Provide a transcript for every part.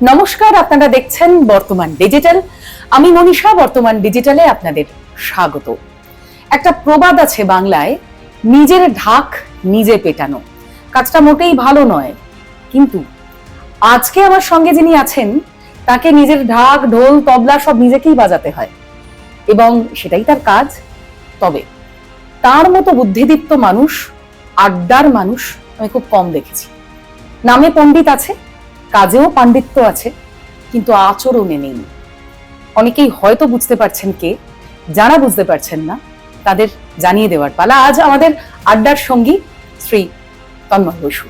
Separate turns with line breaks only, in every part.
নমস্কার, আপনারা দেখছেন বর্তমান ডিজিটাল। আমি মনীষা, বর্তমান ডিজিটালে আপনাদের স্বাগত। একটা প্রবাদ আছে বাংলায়, নিজের ঢাক নিজে পেটানো। কাজটা মোটেই ভালো নয়, কিন্তু আজকে আমার সঙ্গে যিনি আছেন তাকে নিজের ঢাক, ঢোল, তবলা সব নিজেকেই বাজাতে হয় এবং সেটাই তার কাজ। তবে তার মতো বুদ্ধিদীপ্ত মানুষ, আড্ডার মানুষ আমি খুব কম দেখেছি। নামে পণ্ডিত আছে, কাজেও পাণ্ডিত্য আছে, কিন্তু আচরণে নেই। অনেকেই হয়তো বুঝতে পারছেন কে, যারা বুঝতে পারছেন না তাদের জানিয়ে দেওয়ার পালা। আজ আমাদের আড্ডার সঙ্গী শ্রী তন্ময় বসু।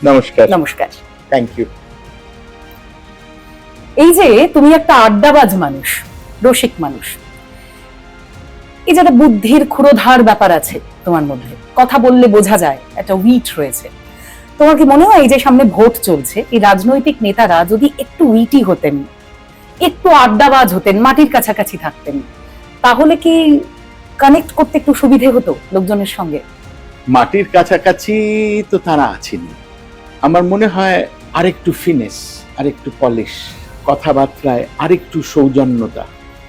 নমস্কার।
নমস্কার।
Thank you.
এই যে তুমি একটা আড্ডাবাজ মানুষ, রসিক মানুষ, এই যে একটা বুদ্ধির ক্ষুরোধার ব্যাপার আছে তোমার মধ্যে, কথা বললে বোঝা যায় একটা উইট রয়েছে। তোমার কি মনে হয় এই যে সামনে ভোট চলছে, এই রাজনৈতিক নেতারা যদি একটু উইটি হতেন, একটু আড্ডাবাজ হতেন, মাটির কাছাকাছি থাকতেন, তাহলে কি কানেক্ট করতে একটু সুবিধে হতো লোকজনের সঙ্গে?
মাটির কাছাকাছি তো তারা আছেন। আমার মনে হয় আরেকটু ফিনেস, আরেকটু পলিশ, কথাবার্তায় আরেকটু সৌজন্যতা।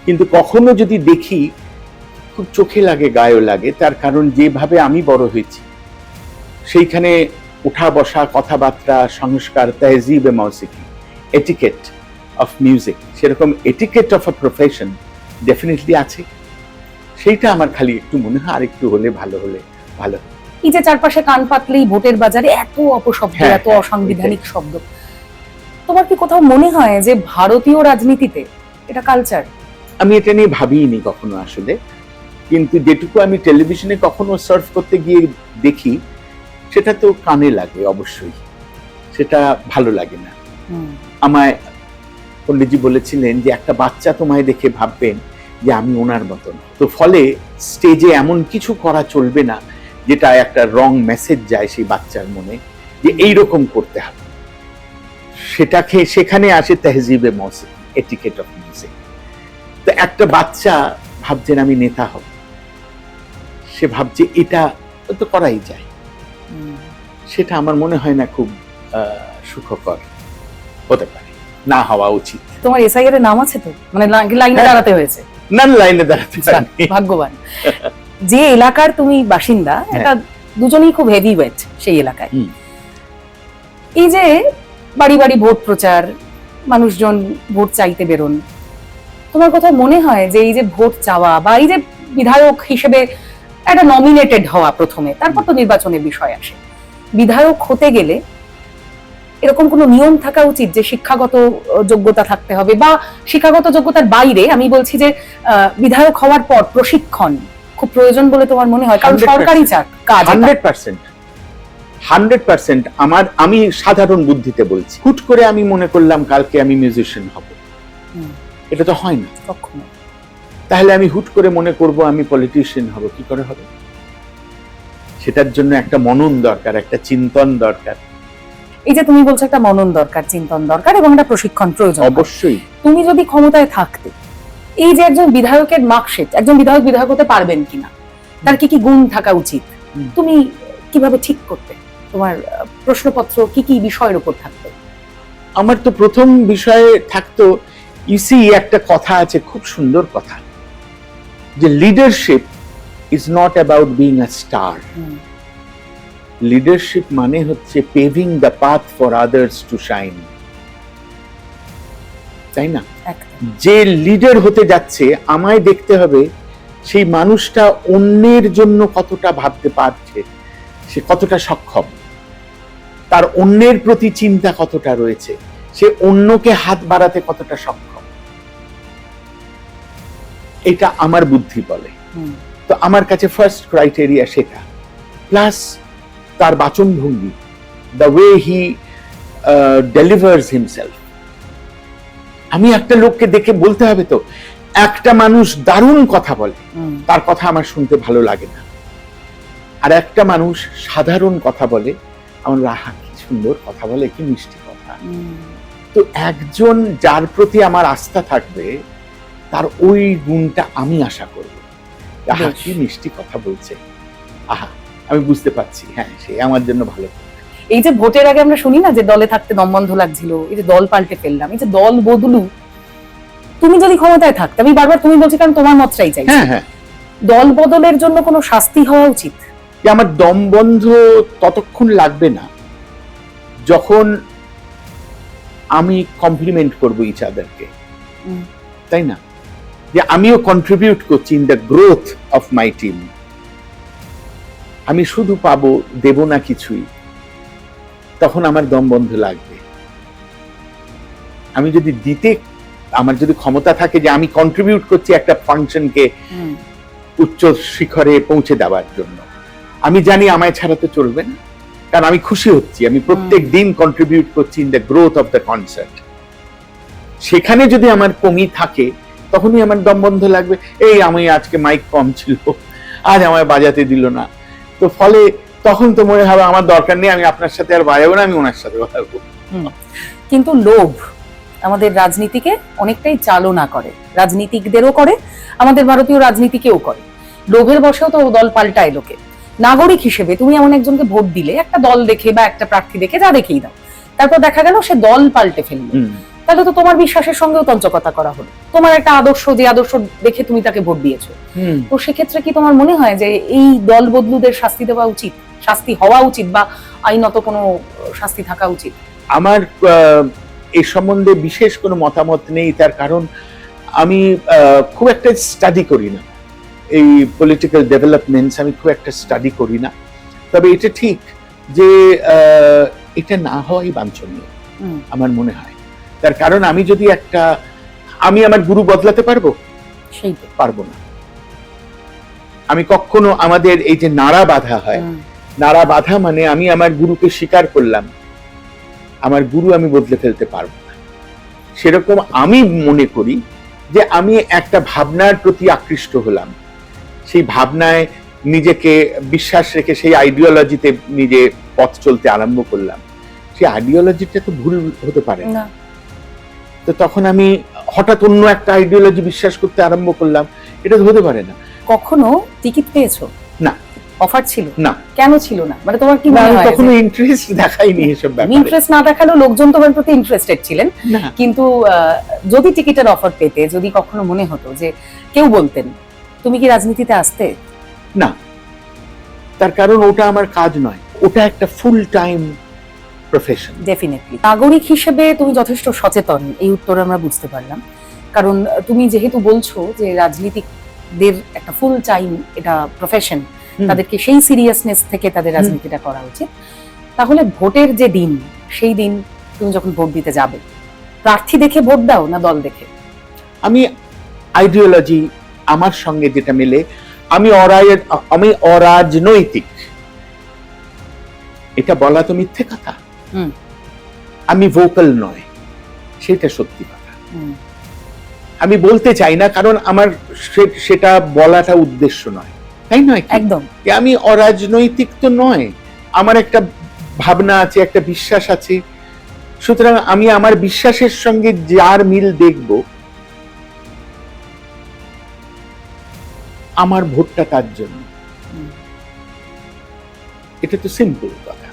কিন্তু কখনো যদি দেখি খুব চোখে লাগে, গায়েও লাগে। তার কারণ যেভাবে আমি বড় হয়েছি সেইখানে উঠা বসা, কথাবার্তা, সংস্কার, তেহজিব এ মৌসিকি, এটিকেট অফ মিউজিক, সেরকম etiquette of a profession definitely আছে। সেইটা আমার খালি একটু মনে হয় আরেকটু হলে ভালো হলে ভালো।
এই যে চারপাশে কান পাতলেই ভোটের বাজারে এত অপশব্দ,
হ্যাঁ,
এত অসাংবিধানিক শব্দ, তোমার কি কোথাও মনে হয় যে ভারতীয় রাজনীতিতে এটা কালচার?
আমি এটা নিয়ে ভাবিনি কখনো আসলে, কিন্তু যেটুকু আমি টেলিভিশনে কখনো সার্ভ করতে গিয়ে দেখি সেটা তো কানে লাগে, অবশ্যই সেটা ভালো লাগে না। আমায় পণ্ডিতজি বলেছিলেন যে একটা বাচ্চা তোমায় দেখে ভাববেন যে আমি ওনার মতন। তো ফলে স্টেজে এমন কিছু করা চলবে না যেটা একটা রং মেসেজ যায় সেই বাচ্চার মনে যে এইরকম করতে হবে। সেটাকে সেখানে আসে তেহজিবে মৌসিক, এটিকেট অফ মিউজিক। তো একটা বাচ্চা ভাবছেন আমি নেতা হব, সে ভাবছে এটা তো করাই যায়, সেটা আমার মনে হয় না খুব সুখকর হতে পারে, না হওয়া উচিত।
তোমার এসআইআর এর নাম আছে তো, মানে লাইনে দাঁড়াতে হয়েছে?
না, লাইনে দাঁড়াতে পারিনি।
ভাগ্যবান। যে এলাকার তুমি বাসিন্দা, এটা দুজনেই খুব হেভি ওয়েট সেই এলাকায়। এই যে বাড়ি বাড়ি ভোট প্রচার, মানুষজন ভোট চাইতে বেরোন, তোমার কথা মনে হয় যে এই যে ভোট চাওয়া বা এই যে বিধায়ক হিসেবে একটা নমিনেটেড হওয়া প্রথমে, তারপর তো নির্বাচনের বিষয় আসে, বিধায়ক হতে গেলে এরকম কোনো নিয়ম থাকা উচিত যে শিক্ষাগত যোগ্যতা থাকতে হবে, বা শিক্ষাগত যোগ্যতার বাইরে আমি বলছি যে বিধায়ক হওয়ার পর প্রশিক্ষণ খুব প্রয়োজন বলে তোমার মনে হয়? কারণ সরকারি কাজ
100%। আমি সাধারণ বুদ্ধিতে বলছি, হুট করে আমি মনে করলাম কালকে আমি মিউজিশিয়ান হব, এটা তো হয় না
কখনো।
তাহলে আমি হুট করে মনে করব আমি পলিটিশিয়ান হব, কি করে হবে? সেটার জন্য একটা মনন দরকার, একটা চিন্তন দরকার।
এই যে তুমি বলছো একটা মনন দরকার, চিন্তন দরকার এবং একটা প্রশিক্ষণ প্রয়োজন।
অবশ্যই।
তুমি যদি ক্ষমতায় থাকতে, এই যে একজন বিধায়কের মার্কশিট, একজন বিধায়ক হতে পারবেন কিনা, তার কি কি গুণ থাকা উচিত, তুমি কিভাবে ঠিক করতে? তোমার প্রশ্নপত্র কি কি বিষয়ের উপর থাকতো?
আমার তো প্রথম বিষয়ে থাকতো, ইসি একটা কথা আছে, খুব সুন্দর কথা, যে leadership is not about being a star. Leadership মানে হচ্ছে paving the path for others to shine, তাই না? যে লিডার হতে যাচ্ছে, আমায় দেখতে হবে সেই মানুষটা অন্যের জন্য কতটা ভাবতে পারছে, সে কতটা সক্ষম, তার অন্যের প্রতি চিন্তা কতটা রয়েছে, সে অন্যকে হাত বাড়াতে কতটা সক্ষম, এটা আমার বুদ্ধি বলে। তো আমার কাছে ফার্স্ট ক্রাইটেরিয়া সেটা, প্লাস তার বাচনভঙ্গি, the way he delivers himself. আমি একটা লোককে দেখে বলতে হবে তো, একটা মানুষ দারুণ কথা বলে, তার কথা আমার শুনতে ভালো লাগে না, আর একটা মানুষ সাধারণ কথা বলে, আমার আহা কি সুন্দর কথা বলে, কি মিষ্টি কথা। তো একজন যার প্রতি আমার আস্থা থাকবে, তার ওই গুণটা আমি আশা করব, আহা কি মিষ্টি কথা বলছে, আহা আমি বুঝতে পারছি, হ্যাঁ সে আমার জন্য ভালো।
এই যে ভোটের আগে আমরা শুনি না যে দলে থাকতে দম বন্ধ লাগছিল, এই যে দল পাল্টে ফেললাম, এই যে দল বদলু, তুমি যদি ক্ষমতায় থাকতে, আমি বারবার তুমি বলছি কারণ তোমার মতটাই চাই,
হ্যাঁ হ্যাঁ,
দল বদলের জন্য কোনো শাস্তি হওয়া উচিত?
যে আমার দম বন্ধ ততক্ষণ লাগবে না যখন আমি কমপ্লিমেন্ট করবো ইচ আদারকে, তাই না? যে আমিও কন্ট্রিবিউট করছি in the growth of my team. আমি শুধু পাবো, দেব না কিছুই, তখন আমার দম বন্ধ লাগবে। আমি যদি দিতে, আমার যদি ক্ষমতা থাকে যে আমি কন্ট্রিবিউট করছি একটা ফাংশনকে উচ্চ শিখরে পৌঁছে দেওয়ার জন্য, আমি জানি আমায় ছাড়া তো চলবে না, কারণ আমি খুশি হচ্ছি, আমি প্রত্যেক দিন কন্ট্রিবিউট করছি in the growth of the concert. সেখানে যদি আমার কমি থাকে, তখনই আমার দম বন্ধ লাগবে। এই আমি আজকে মাইক কম ছিল, আজ আমায় বাজাতে দিল না, তো ফলে তখন তো মনে হবে আমার দরকার নেই, আমি আপনার সাথে আর বাজাবো না, আমি ওনার সাথে বাজাবো।
কিন্তু লোভ আমাদের রাজনীতিকে অনেকটাই চালনা করে, রাজনীতিকদেরও করে, আমাদের ভারতীয় রাজনীতিকেও করে। লোভের বশেও তো দল পাল্টায় লোকে। নাগরিক হিসেবে তুমি এমন একজনকে ভোট দিলে, একটা দল দেখে বা একটা প্রার্থী দেখে, যা দেখেই দাও, তারপর দেখা গেল সে দল পাল্টে ফেললো, তাহলে তো তোমার বিশ্বাসের সঙ্গেও তঞ্চকতা করা হলো। তোমার একটা আদর্শ, যে আদর্শ দেখে তুমি তাকে ভোট দিয়েছো, তো সেক্ষেত্রে কি তোমার মনে হয় যে এই দল বদলুদের শাস্তি দেওয়া উচিত, শাস্তি হওয়া উচিত, বা আইনত কোনো শাস্তি থাকা উচিত?
আমার এই সম্বন্ধে বিশেষ কোনো মতামত নেই, তার কারণ আমি খুব একটা স্টাডি করি না এই পলিটিক্যাল ডেভেলপমেন্টস, আমি খুব একটা স্টাডি করি না। তবে এটা ঠিক যে এটা না হওয়াই বাঞ্ছনীয় আমার মনে হয়। তার কারণ আমি যদি আমি আমার গুরু বদলাতে পারবো?
সেই
পারবো না। আমি কখনো, আমাদের এই যে নাড়া বাঁধা হয়, নাড়া বাঁধা মানে আমি আমার গুরুকে স্বীকার করলাম, আমার গুরু আমি বদলে ফেলতে পারবো না। সেরকম আমি মনে করি যে আমি একটা ভাবনার প্রতি আকৃষ্ট হলাম, সেই ভাবনায় নিজেকে বিশ্বাস রেখে সেই আইডিওলজিতে নিজে পথ চলতে আরম্ভ করলাম, সেই আইডিওলজিটা তো ভুল হতে পারে না। তো তখন আমি হঠাৎ অন্য একটা আইডিওলজি বিশ্বাস করতে আরম্ভ করলাম, এটা তো হতে পারে না।
কখনো টিকিট পেয়েছো?
না।
অফার ছিল?
না।
কেন ছিল না? মানে তোমার কি মনে হয়?
কখনো ইন্টারেস্ট দেখাইনি এসব ব্যাপারে।
ইন্টারেস্ট না দেখালেও লোকজন তোমার প্রতি ইন্টারেস্টেড ছিলেন, কিন্তু যদি টিকিটের অফার পেতে, যদি কখনো মনে হতো যে কেউ বলতেন তুমি কি রাজনীতিতে আসতে?
না, তার কারণ ওটা আমার কাজ নয়, ওটা একটা ফুল টাইম প্রফেশন।
ডেফিনেটলি নাগরিক হিসেবে তুমি যথেষ্ট সচেতন, এই উত্তরে আমরা বুঝতে পারলাম। কারণ তুমি যেহেতু বলছো যে রাজনীতিকদের একটা ফুল টাইম এটা প্রফেশন, তাদেরকে সেই সিরিয়াসনেস থেকে তাদের রাজনীতিটা করা উচিত। তাহলে ভোটের যে দিন, সেই দিন তুমি যখন ভোট দিতে যাবে, প্রার্থী দেখে ভোট দাও না দল দেখে?
আমি আইডিওলজি আমার সঙ্গে যেটা মেলে, আমি অরাজনৈতিক, এটা বলা তো মিথ্যে কথা। আমি ভোকাল নয়, সেটা সত্যি কথা। আমি বলতে চাই না, কারণ আমার সেটা বলাটা উদ্দেশ্য নয়, তাই নয়?
একদম।
আমি অরাজনৈতিক তো নয়, আমার একটা ভাবনা আছে, একটা বিশ্বাস আছে, সুতরাং আমি আমার বিশ্বাসের সঙ্গে যার মিল দেখব, আমার ভোটটা তার জন্য। এটা তো সিম্পল কথা।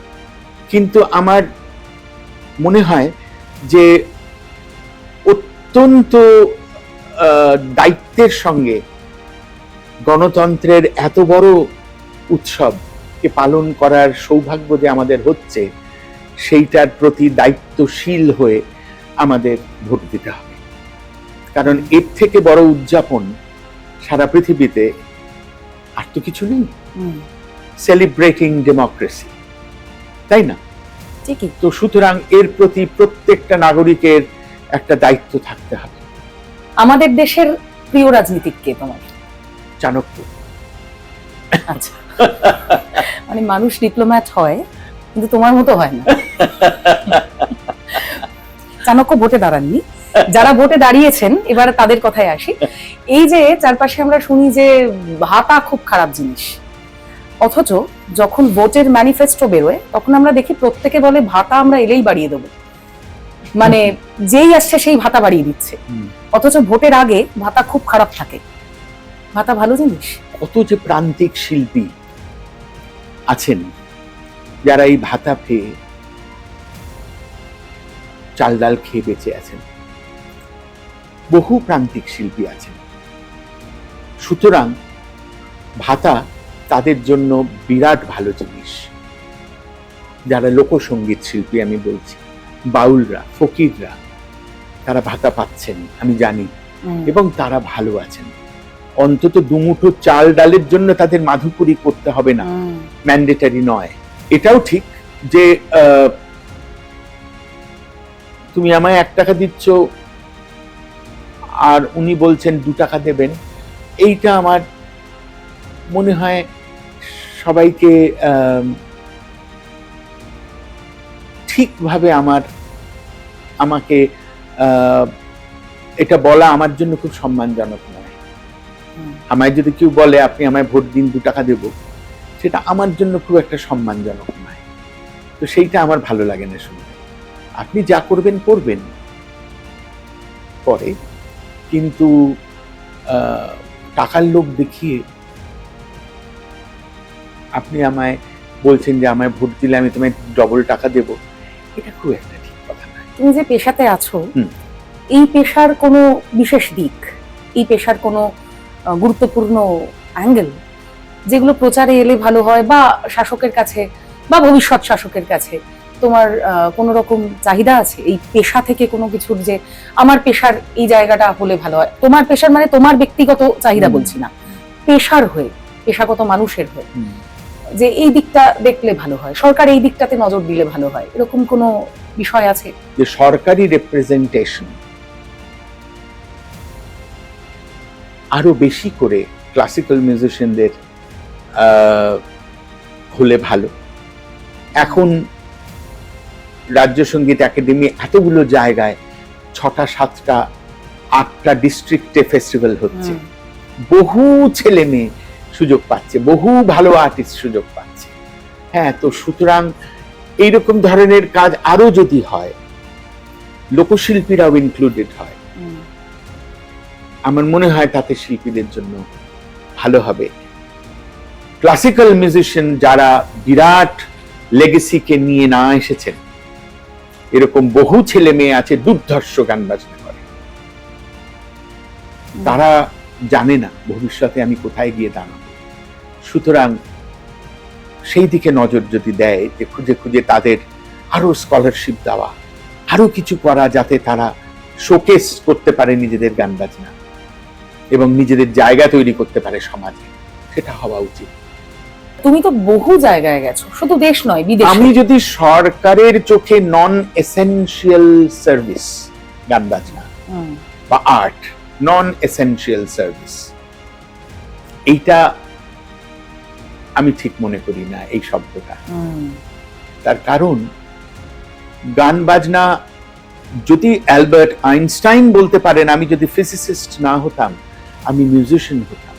কিন্তু আমার মনে হয় যে অত্যন্ত দায়িত্বের সঙ্গে গণতন্ত্রের এত বড় উৎসবকে পালন করার সৌভাগ্য যে আমাদের হচ্ছে, সেইটার প্রতি দায়িত্বশীল হয়ে আমাদের ভোট দিতে হবে। কারণ এর থেকে বড় উদযাপন সারা পৃথিবীতে আর তো কিছু নেই। সেলিব্রেটিং ডেমোক্রেসি, তাই না?
ঠিকই
তো। সুতরাং এর প্রতি প্রত্যেকটা নাগরিকের একটা দায়িত্ব থাকতে হবে।
আমাদের দেশের প্রিয় রাজনীতিক কে তোমার?
চাণক্য।
আচ্ছা, মানে মানুষ ডিপ্লোম্যাট হয়, কিন্তু তোমার মতো হয় না। চাণক্য ভোটে দাঁড়াননি, যারা ভোটে দাঁড়িয়েছেন এবার তাদের কথায় আসি। এই যে চারপাশে আমরা শুনি যে ভাতা খুব খারাপ জিনিস, অথচ যখন ভোটের ম্যানিফেস্টো বেরোয় তখন আমরা দেখি প্রত্যেকে বলে ভাতা আমরা এলেই বাড়িয়ে দেবো, মানে যেই আসছে সেই ভাতা বাড়িয়ে দিচ্ছে। অথচ ভোটের আগে ভাতা খুব খারাপ থাকে। ভাতা ভালো জিনিস?
কত যে প্রান্তিক শিল্পী আছেন যারা এই ভাতা পেয়ে চাল ডাল খেয়ে বেঁচে আছেন, বহু প্রান্তিক শিল্পী আছেন। সুতরাং ভাতা তাদের জন্য বিরাট ভালো জিনিস। যারা লোকসঙ্গীত শিল্পী আমি বলছি, বাউলরা, ফকিররা, তারা ভাতা পাচ্ছেন আমি জানি, এবং তারা ভালো আছেন। অন্তত দুমুঠো চাল ডালের জন্য তাদের মাধুপুরি করতে হবে না, ম্যান্ডেটারি নয়। এটাও ঠিক যে তুমি আমায় 1 টাকা দিচ্ছ আর উনি বলছেন 2 টাকা দেবেন, এইটা আমার মনে হয় সবাইকে ঠিকভাবে আমাকে এটা বলা আমার জন্য খুব সম্মানজনক নয়। আমায় যদি কেউ বলে আপনি আমায় ভোট দিন 2 টাকা দেব, সেটা আমার জন্য খুব একটা সম্মানজনক নয়। তো সেইটা আমার ভালো লাগে না শুনতে। আপনি যা করবেন করবেন পরে, কিন্তু টাকার লোভ দেখিয়ে আপনি আমায় বলছেন যে আমায় ভোট দিলে আমি তোমায় ডবল টাকা দেব, এটা খুব একটা ঠিক কথা না।
তুমি যে পেশাতে আছো, এই পেশার কোনো বিশেষ দিক, এই পেশার কোনো গুরুত্বপূর্ণ অ্যাঙ্গেল যেগুলো প্রচারে এলে ভালো হয়, বা শাসকের কাছে বা ভবিষ্যৎ শাসকের কাছে তোমার কোনো রকম চাহিদা আছে এই পেশা থেকে কোনো কিছুর, যে আমার পেশার এই জায়গাটা হলে ভালো হয়? তোমার পেশার মানে তোমার ব্যক্তিগত চাহিদা বলছি না, পেশার হয়ে, পেশাগত মানুষের হয়ে, যে এই দিকটা দেখলে ভালো হয়, সরকার এই দিকটাতে নজর দিলে ভালো হয়, এরকম কোনো বিষয় আছে?
যে সরকারি রিপ্রেজেন্টেশন আরো বেশি করে ক্লাসিক্যাল মিউজিশিয়ানদের হলে ভালো। এখন রাজ্য সঙ্গীত একাডেমি এতগুলো জায়গায় 6টা 7টা 8টা ডিস্ট্রিক্টে ফেস্টিভ্যাল হচ্ছে, বহু ছেলে মেয়ে সুযোগ পাচ্ছে, বহু ভালো আর্টিস্ট সুযোগ পাচ্ছে। হ্যাঁ, তো সুতরাং এইরকম ধরনের কাজ আরো যদি হয়, লোকশিল্পীরাও ইনক্লুডেড হয়, আমার মনে হয় তাতে শিল্পীদের জন্য ভালো হবে। ক্লাসিক্যাল মিউজিশিয়ান যারা বিরাট লেগেসিকে নিয়ে না এসেছেন, এরকম বহু ছেলে মেয়ে আছে দুর্ধর্ষ গান বাজনা করে, তারা জানে না ভবিষ্যতে আমি কোথায় গিয়ে দাঁড়াবো। সুতরাং সেই দিকে নজর যদি দেয়, যে খুঁজে খুঁজে তাদের আরো স্কলারশিপ দেওয়া, আরো কিছু করা, যাতে তারা শোকেস করতে পারে নিজেদের গান বাজনা এবং নিজেদের জায়গা তৈরি করতে পারে সমাজে, সেটা হওয়া উচিত।
তুমি তো বহু জায়গায় গেছো, শুধু দেশ নয় বিদেশ।
আমি যদি সরকারের চোখে নন এসেনশিয়াল সার্ভিস গান বাজনা বা আর্ট, নন এসেনশিয়াল সার্ভিস, এইটা আমি ঠিক মনে করি না এই শব্দটা। তার কারণ গান বাজনা যদি অ্যালবার্ট আইনস্টাইন বলতে পারেন, আমি যদি ফিজিসিস্ট না হতাম, আমি মিউজিশিয়ান হতাম,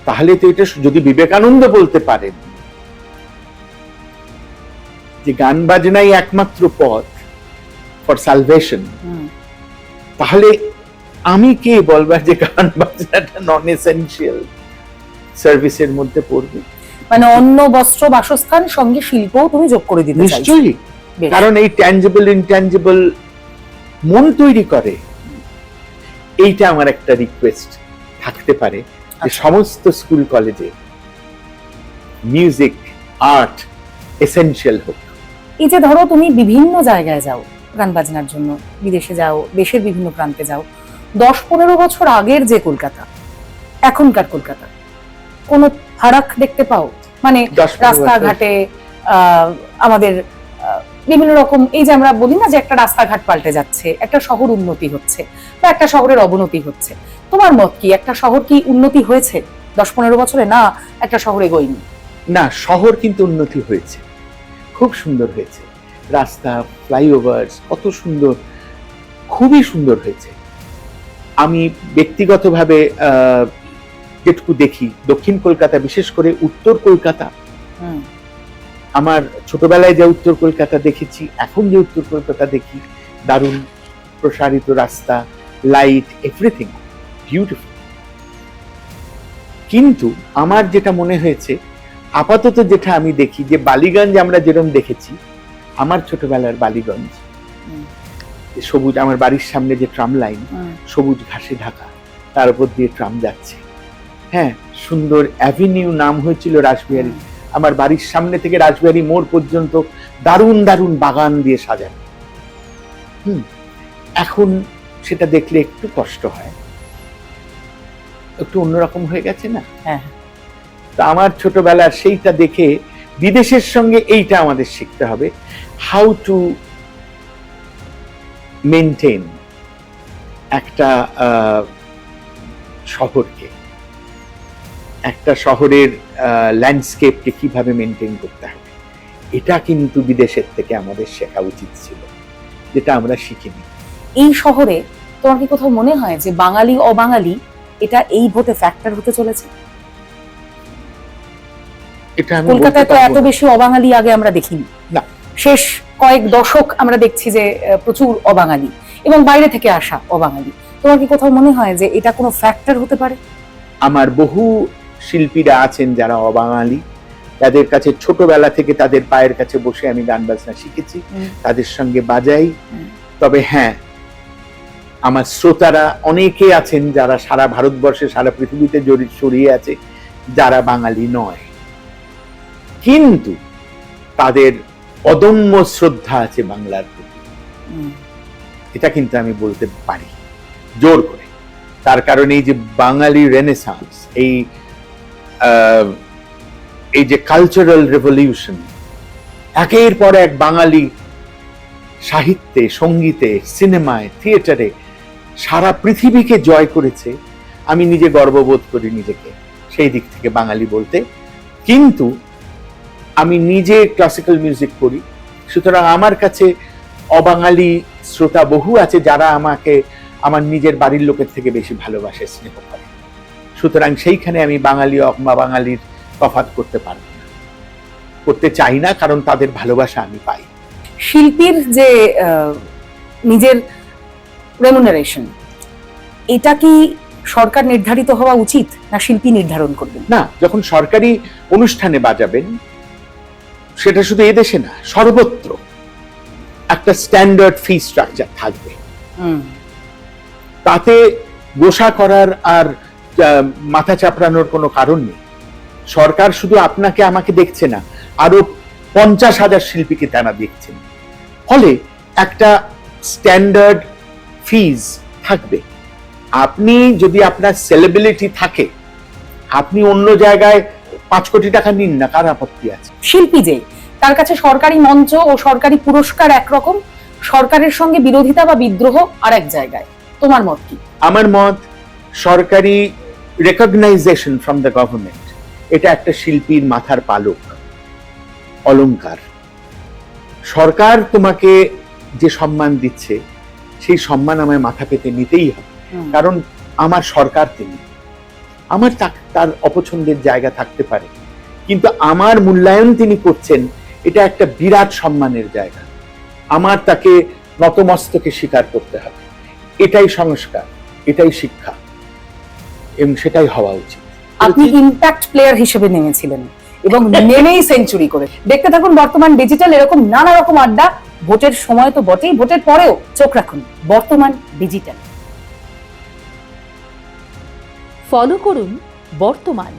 তাহলে তো এটা যদি বিবেকানন্দ বলতে পারেন যে গান বাজনাই একমাত্র পথ ফর সালভেশন, তাহলে আমি কে বলবার যে গান বাজনাটা নন এসেনশিয়াল সার্ভিসের মধ্যে পড়বে?
মানে অন্য, বস্ত্র, বাসস্থান সঙ্গে শিল্পও তুমি যোগ করে দিতে চাইছো?
নিশ্চয়ই, কারণ এই ট্যাঞ্জিবল ইনট্যাঞ্জিবল মন তৈরি করে। এইটা আমার একটা রিকোয়েস্ট থাকতে পারে যে সমস্ত স্কুল কলেজে মিউজিক, আর্ট এসেনশিয়াল হোক।
এই যে ধরো তুমি বিভিন্ন জায়গায় যাও গান বাজনার জন্য, বিদেশে যাও, দেশের বিভিন্ন প্রান্তে যাও, 10-15 বছর আগের যে কলকাতা, এখনকার কলকাতা, কোনো ফারাক দেখতে পাও? মানে রাস্তাঘাটে আমাদের বিভিন্ন রকম, এই যে আমরা বলি না যে একটা রাস্তাঘাট পাল্টে যাচ্ছে, একটা শহর উন্নতি হচ্ছে বা একটা শহরের অবনতি হচ্ছে, তোমার মত কি? একটা শহর কি উন্নতি হয়েছে 10-15 বছরে? না, একটা শহরে এগোয়নি?
না, শহর কিন্তু উন্নতি হয়েছে, খুব সুন্দর হয়েছে। রাস্তা, ফ্লাইওভার কত সুন্দর, খুবই সুন্দর হয়েছে। আমি ব্যক্তিগতভাবে যেটুকু দেখি, দক্ষিণ কলকাতা, বিশেষ করে উত্তর কলকাতা, আমার ছোটবেলায় যে উত্তর কলকাতা দেখেছি, এখন যে উত্তর কলকাতা দেখি, দারুণ প্রসারিত রাস্তা, লাইট, এভরিথিং বিউটিফুল। কিন্তু আমার যেটা মনে হয়েছে, আপাতত যেটা আমি দেখি যে বালিগঞ্জ আমরা যেরকম দেখেছি, আমার ছোটবেলার বালিগঞ্জ, সবুজ, আমার বাড়ির সামনে যে ট্রাম লাইন, সবুজ ঘাসে ঢাকা, তার উপর দিয়ে ট্রাম যাচ্ছে, হ্যাঁ, সুন্দর অ্যাভিনিউ, নাম হয়েছিল রাসবিহারী। আমার বাড়ির সামনে থেকে রাসবিহারী মোড় পর্যন্ত দারুণ দারুণ বাগান দিয়ে সাজানো। এখন সেটা দেখলে একটু কষ্ট হয়, একটু অন্যরকম হয়ে গেছে না?
হ্যাঁ।
তা আমার ছোটবেলার সেইটা দেখে বিদেশের সঙ্গে এইটা আমাদের শিখতে হবে, হাউ টু মেনটেন একটা শহরকে, একটা শহরের ল্যান্ডস্কেপকে কিভাবে মেনটেন করতে হবে। এটা কিন্তু বিদেশের থেকে আমাদের শেখা উচিত ছিল, যেটা আমরা শিখিনি।
এই শহরে তোমার কি কোথাও মনে হয় যে বাঙালি অবাঙালি এটা এই ভোটে ফ্যাক্টর হতে চলেছে?
এটা আমি
কলকাতায় তো এত বেশি অবাঙালি আগে আমরা দেখিনি
না।
শেষ কয়েক দশক আমরা দেখছি যে প্রচুর অবাঙালি এবং বাইরে থেকে আসা অবাঙালি। তোমার কি কোথাও মনে হয় যে এটা কোনো ফ্যাক্টর হতে পারে?
আমার বহু শিল্পীরা আছেন যারা অবাঙালি, তাদের কাছে ছোটবেলা থেকে তাদের পায়ের কাছে বসে আমি গান বাজনা শিখেছি, তাদের সঙ্গে বাজাই। তবে হ্যাঁ, আমার শ্রোতারা অনেকে আছেন যারা সারা ভারতবর্ষে, সারা পৃথিবীতে ছড়িয়ে আছে, যারা বাঙালি নয়, কিন্তু তাদের অদম্য শ্রদ্ধা আছে বাংলার প্রতি। এটা কিন্তু আমি বলতে পারি জোর করে। তার কারণে এই যে বাঙালি রেনেসান্স, এই যে কালচারাল রেভলিউশন, একের পর এক বাঙালি সাহিত্যে, সঙ্গীতে, সিনেমায়, থিয়েটারে সারা পৃথিবীকে জয় করেছে। আমি নিজে গর্ববোধ করি নিজেকে সেই দিক থেকে বাঙালি বলতে। কিন্তু আমি নিজে ক্লাসিক্যাল মিউজিক করি, সুতরাং আমার কাছে অবাঙালি শ্রোতা বহু আছে যারা আমাকে আমার নিজের বাড়ির লোকের থেকে বেশি ভালোবাসে, স্নেহ করে। সুতরাং সেইখানে আমি বাঙালি অবাঙালির তফাৎ করতে পারবো না, করতে চাই না, কারণ তাদের ভালোবাসা আমি পাই।
শিল্পীর যে নিজের রেমুনারেশন, এটা কি সরকার নির্ধারিত হওয়া উচিত না শিল্পী নির্ধারণ করবেন?
না, যখন সরকারি অনুষ্ঠানে বাজাবেন, সেটা শুধু এদেশে না, সর্বত্র একটা স্ট্যান্ডার্ড ফি স্ট্রাকচার থাকবে। তাতে গোসা করার আর মাথা চাপড়ানোর কোনো কারণ নেই। সরকার শুধু আপনাকে আমাকে দেখছে না, আরো 50,000 শিল্পীকে তারা দেখছেন। ফলে একটা স্ট্যান্ডার্ড ফিজ থাকবে। আপনি যদি আপনার সেলিব্রিটি থাকে, আপনি অন্য জায়গায় 5 কোটি টাকা নিন না, কার আপত্তি আছে?
শিল্পী যে, তার কাছে সরকারি মঞ্চ ও সরকারি পুরস্কার একরকম, সরকারের সঙ্গে বিরোধিতা বা বিদ্রোহ আর এক জায়গায়। তোমার মত কি?
আমার মত, সরকারি রেকগনাইজেশন ফ্রম দ্য গভর্নমেন্ট, এটা একটা শিল্পীর মাথার পালক, অলংকার। সরকার তোমাকে যে সম্মান দিচ্ছে, সেই সম্মান আমায় মাথা পেতে নিতেই হবে, কারণ আমার সরকার তিনি। আমার তার অপছন্দের জায়গা থাকতে পারে, কিন্তু আমার মূল্যায়ন তিনি করছেন, এটা একটা বিরাট সম্মানের জায়গা। আমার তাকে নতমস্তকে স্বীকার করতে হবে। এটাই সংস্কার, এটাই শিক্ষা, এবং সেটাই হওয়া উচিত।
আপনি ইম্প্যাক্ট প্লেয়ার হিসেবে নেমেছিলেন এবং নেমেই সেঞ্চুরি করে। দেখতে থাকুন বর্তমান ডিজিটাল, এরকম নানা রকম আড্ডা। ভোটের সময় তো বটেই, ভোটের পরেও চোখ রাখুন বর্তমান ডিজিটাল।
ফলো করুন বর্তমান।